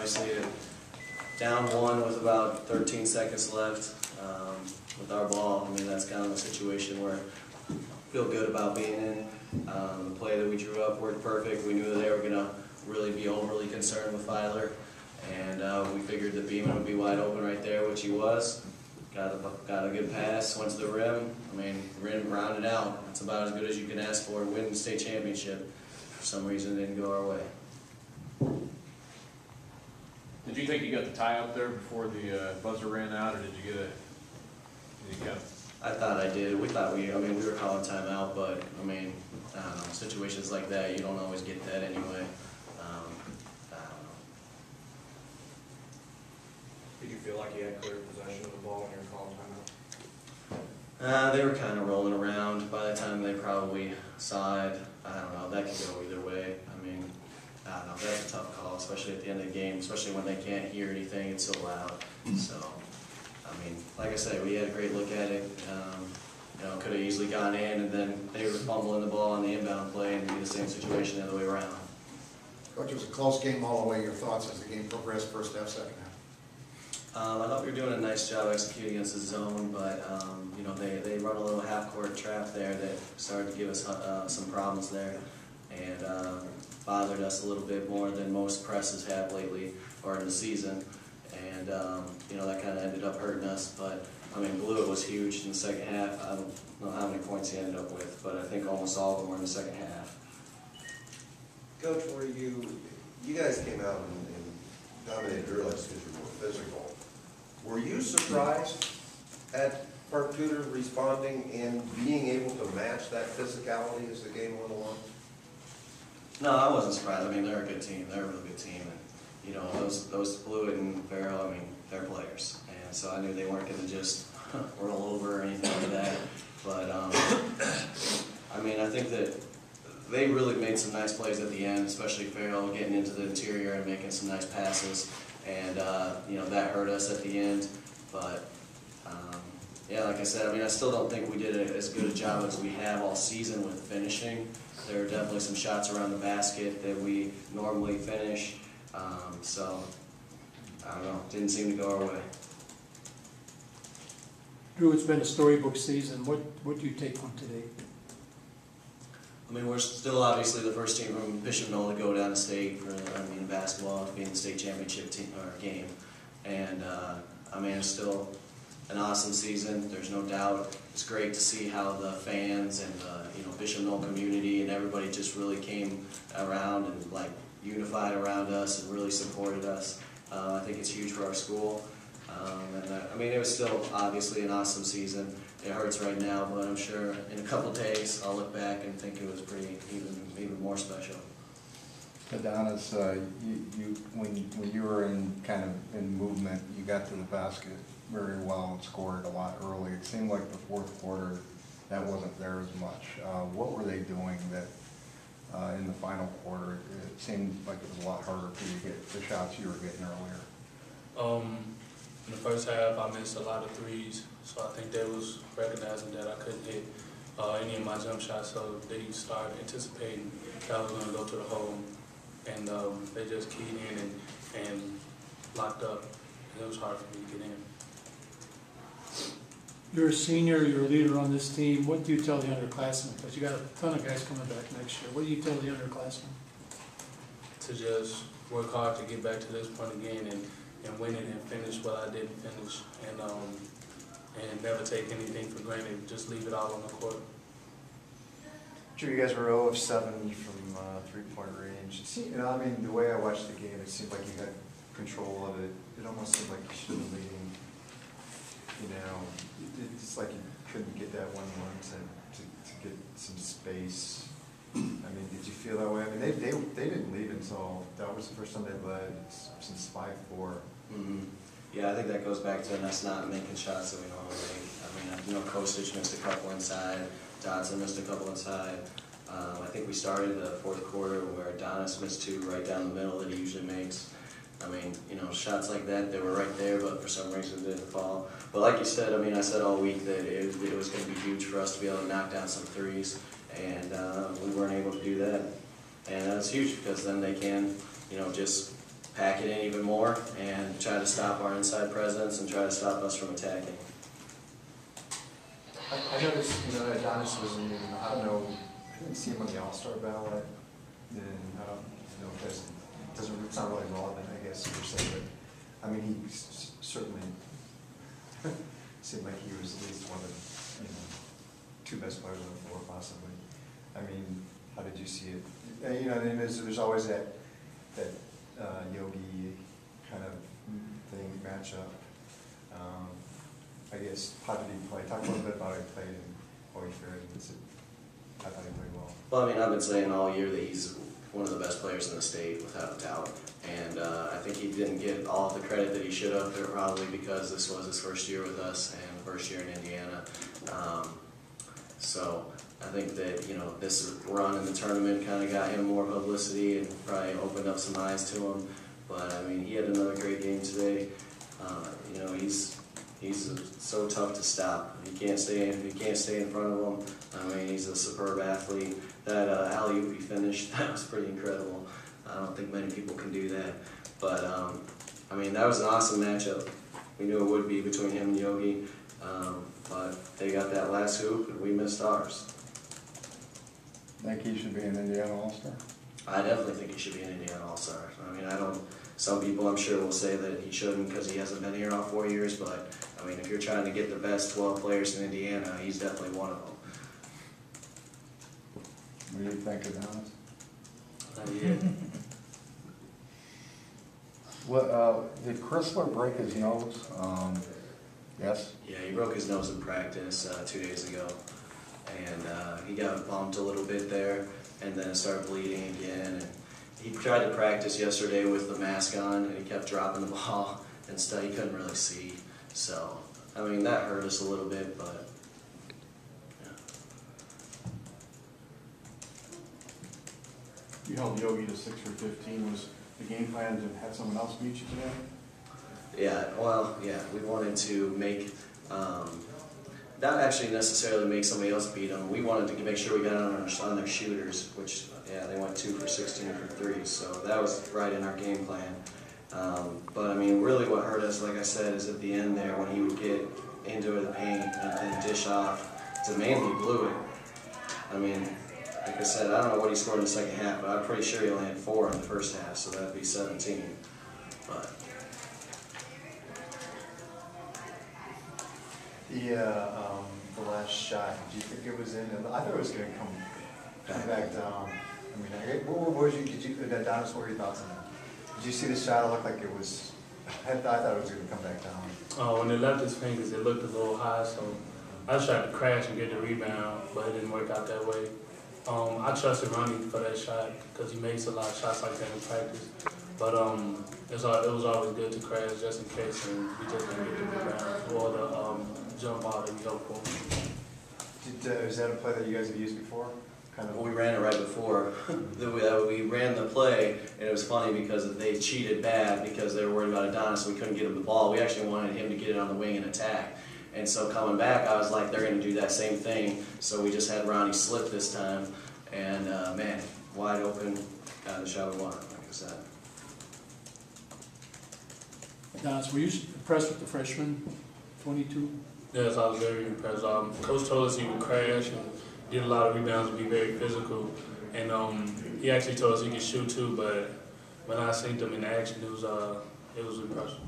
obviously down one with about 13 seconds left with our ball. I mean, that's kind of a situation where I feel good about being in. The play that we drew up worked perfect. We knew that they were going to really be overly concerned with Filer, and we figured that Beeman would be wide open right there, which he was. Got a good pass, went to the rim. I mean, rim rounded out. That's about as good as you can ask for to win the state championship. For some reason, it didn't go our way. Did you think you got the tie up there before the buzzer ran out, or did you get a? Did you get? I thought I did. We thought we were calling timeout, but I mean, I don't know. Situations like that, you don't always get that anyway. I don't know. Did you feel like you had clear possession of the ball when you were calling timeout? They were kind of rolling around. By the time they probably saw it, I don't know. That could go either way. I mean, I don't know. That's a tough call, especially at the end of the game, especially when they can't hear anything. It's so loud. So, I mean, like I said, we had a great look at it. Could have easily gone in, and then they were fumbling the ball on the inbound play, and it'd be the same situation the other way around. Coach, it was a close game all the way. Your thoughts as the game progressed, first half, second half? I thought we were doing a nice job executing against the zone, but they run a little half-court trap there that started to give us some problems there, and bothered us a little bit more than most presses have lately or in the season, and that kind of ended up hurting us. But I mean, Blewett was huge in the second half. I don't know how many points he ended up with, but I think almost all of them were in the second half. Coach, you guys came out and dominated early because you were physical. Were you surprised at Park Tudor responding and being able to match that physicality as the game went along? No, I wasn't surprised. I mean, they're a good team. They're a really good team, and those Blewett and Farrell, I mean, they're players, and so I knew they weren't going to just roll over or anything like that. But I mean, I think that they really made some nice plays at the end, especially Farrell getting into the interior and making some nice passes, and that hurt us at the end. But yeah, like I said, I mean, I still don't think we did as good a job as we have all season with finishing. There are definitely some shots around the basket that we normally finish, so I don't know, didn't seem to go our way. Drew, it's been a storybook season. What do you take from today? I mean, we're still obviously the first team from Bishop Noll to go down to state for, basketball, being the state championship team or game. And, I mean, it's still an awesome season, there's no doubt. It's great to see how the fans and the Bishop Noll community and everybody just really came around and like unified around us and really supported us. I think it's huge for our school. I mean, it was still obviously an awesome season. It hurts right now, but I'm sure in a couple days I'll look back and think it was pretty even more special. Adonis, when you were in movement, you got to the basket very well and scored a lot early. It seemed like the fourth quarter that wasn't there as much. What were they doing that in the final quarter? It seemed like it was a lot harder for you to get the shots you were getting earlier. In the first half, I missed a lot of threes, so I think they was recognizing that I couldn't hit any of my jump shots, so they started anticipating that I was going to go to the hole, and they just keyed in and locked up, and it was hard for me to get in. You're a senior, you're a leader on this team. What do you tell the underclassmen? Because you got a ton of guys coming back next year. What do you tell the underclassmen? To just work hard to get back to this point again and win it and finish what I didn't finish, and never take anything for granted. Just leave it all on the court. Drew, you guys were 0 of 7 from three-point range. I mean, the way I watched the game, it seemed like you had control of it. It almost seemed like you should have been leading. It's like you couldn't get that 1-1 to get some space. I mean, did you feel that way? I mean, they didn't lead until that was the first time they led since 5-4. Mm-hmm. Yeah, I think that goes back to us not making shots that we normally make. I mean, Kostic missed a couple inside, Dodson missed a couple inside. I think we started the fourth quarter where Adonis missed 2 right down the middle that he usually makes. I mean, shots like that, they were right there, but for some reason didn't fall. But like you said, I mean, I said all week that it was going to be huge for us to be able to knock down some threes, and we weren't able to do that. And that's huge because then they can, just pack it in even more and try to stop our inside presence and try to stop us from attacking. I noticed, Adonis was in, I don't know, I didn't see him on the All-Star ballot, and I don't know if it's not really relevant, I guess, per se, but, I mean, he certainly seemed like he was at least one of the, two best players on the floor, possibly. I mean, how did you see it? And there's always that Yogi kind of thing, matchup. I guess, how did he play? Talk a little bit about how he played and how he fared. I thought he played well. Well, I mean, I've been saying all year that he's one of the best players in the state, without a doubt. And I think he didn't get all of the credit that he should have, probably because this was his first year with us and first year in Indiana. So I think that, this run in the tournament kind of got him more publicity and probably opened up some eyes to him. But, I mean, he had another great game today. He's so tough to stop. You can't stay in front of him. I mean, he's a superb athlete. That alley-oop he finished, that was pretty incredible. I don't think many people can do that. But, I mean, that was an awesome matchup. We knew it would be between him and Yogi. But they got that last hoop, and we missed ours. Think he should be an Indiana All-Star? I definitely think he should be an Indiana All-Star. I mean, some people I'm sure will say that he shouldn't because he hasn't been here all 4 years, but, I mean, if you're trying to get the best 12 players in Indiana, he's definitely one of them. What do you think, Adonis? Yeah. What, did Chrysler break his nose? Yes? Yeah, he broke his nose in practice 2 days ago, and he got bumped a little bit there, and then it started bleeding again. And he tried to practice yesterday with the mask on, and he kept dropping the ball and stuff. He couldn't really see, so I mean that hurt us a little bit, but yeah. You held Yogi to 6 for 15. Was the game plan to have someone else beat you today? Yeah, well, yeah, we wanted to make, not actually necessarily make somebody else beat them. We wanted to make sure we got on their shooters, which, yeah, they went 2 for 16 for 3, so that was right in our game plan. But, I mean, really what hurt us, like I said, is at the end there when he would get into the paint and then dish off to mainly Blue it. I mean, like I said, I don't know what he scored in the second half, but I'm pretty sure he only had 4 in the first half, so that would be 17. But The last shot, did you think it was in? I thought it was going to come back down. I mean, what was you? Adonis, what were your thoughts on that? Did you see the shot? It looked like it was. I thought it was going to come back down. When it left his fingers, it looked a little high, so I tried to crash and get the rebound, but it didn't work out that way. I trusted Ronnie for that shot because he makes a lot of shots like that in practice. But it was always good to crash just in case, and we just didn't get the rebound or the jump ball that we hoped for. Is that a play that you guys have used before? Kind of. well, we ran it right before. We ran the play, and it was funny because they cheated bad because they were worried about Adonis, and we couldn't get him the ball. We actually wanted him to get it on the wing and attack. And so coming back, I was like, they're going to do that same thing. So we just had Ronnie slip this time, and man, wide open, got the shot we wanted, like I said. Adonis, were you impressed with the freshman, 22? Yes, I was very impressed. Coach told us he would crash and get a lot of rebounds and be very physical. And he actually told us he could shoot too, but when I seen him in action, it was impressive.